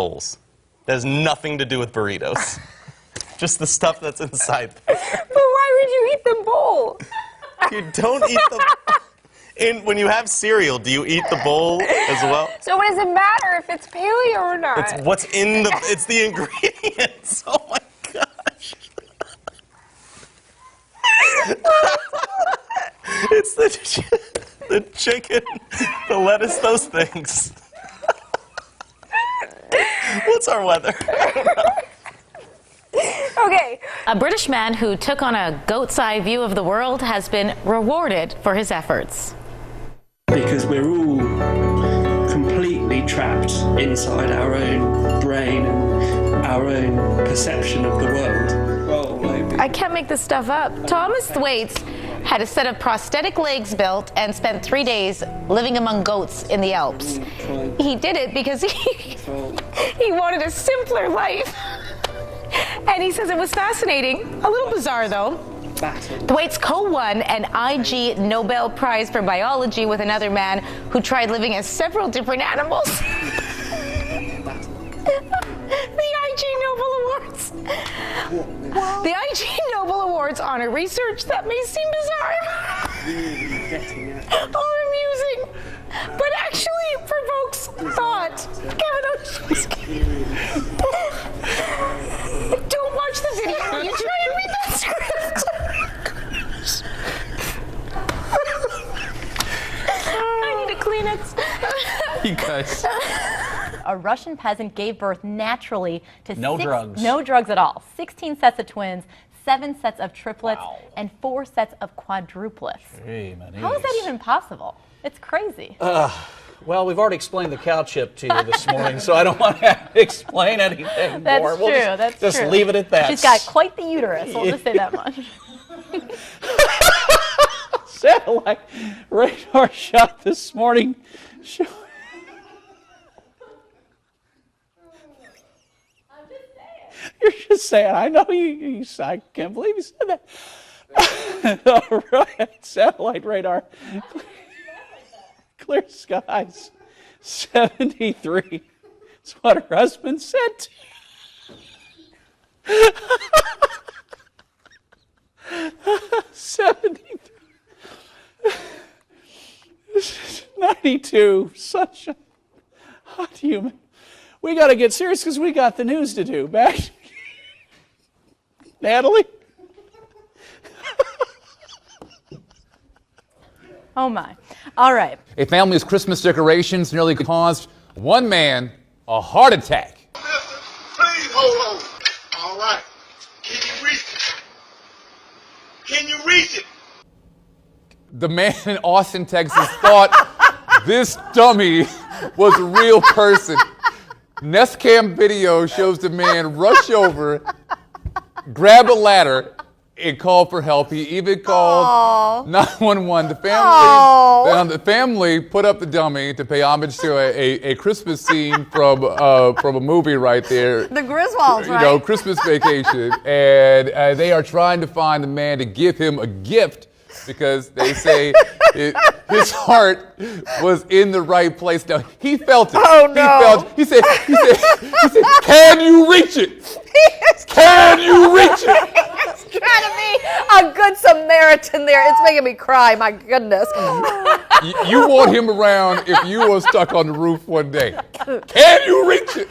bowls. That has nothing to do with burritos. Just the stuff that's inside there. But why would you eat the bowl? You don't eat the... And when you have cereal, do you eat the bowl as well? So what does it matter if it's paleo or not? It's what's in the... It's the ingredients. Oh, my gosh. It's the chicken, the lettuce, those things. What's our weather? Okay. A British man who took on a goat's eye view of the world has been rewarded for his efforts. Because we're all completely trapped inside our own brain and our own perception of the world. I can't make this stuff up. Thomas Thwaites had a set of prosthetic legs built and spent 3 days living among goats in the Alps. He did it because he wanted a simpler life. And he says it was fascinating, a little bizarre though. Thwaites co-won an IG Nobel Prize for Biology with another man who tried living as several different animals. The IG Nobel Awards. The IG Nobel Awards honor research that may seem bizarre or amusing, but actually provokes thought. Don't watch the video. You try and read that script. I need a Kleenex. You guys. A Russian peasant gave birth naturally to No drugs. No drugs at all. 16 sets of twins, 7 sets of triplets, and 4 sets of quadruplets. Hey, How is that even possible? It's crazy. Well, we've already explained the cow chip to you this morning, so I don't want to have to explain anything That's more. true. That's just true. leave it at that. She's got quite the uterus. We'll just say that much. Satellite radar shot this morning. You're just saying. I know you. I can't believe you said that. All right, satellite radar. Clear skies. 73. That's what her husband said. 73. 92. Such a hot human. We got to get serious because we got the news to do. Back, Natalie. Oh my. All right. A family's Christmas decorations nearly caused one man a heart attack. Please hold on. All right. Can you reach it? Can you reach it? The man in Austin, Texas thought this dummy was a real person. Nest cam video shows the man rush over, grab a ladder, and call for help. He even called 911. The family put up the dummy to pay homage to a Christmas scene from a movie right there. The Griswolds, right? You know, Christmas Vacation. And they are trying to find the man to give him a gift because they say his heart was in the right place. Now, he felt it. Oh, no. He said, can you reach it? Can you reach it? He's trying to be a good Samaritan there. It's making me cry, my goodness. You want him around if you were stuck on the roof one day. Can you reach it?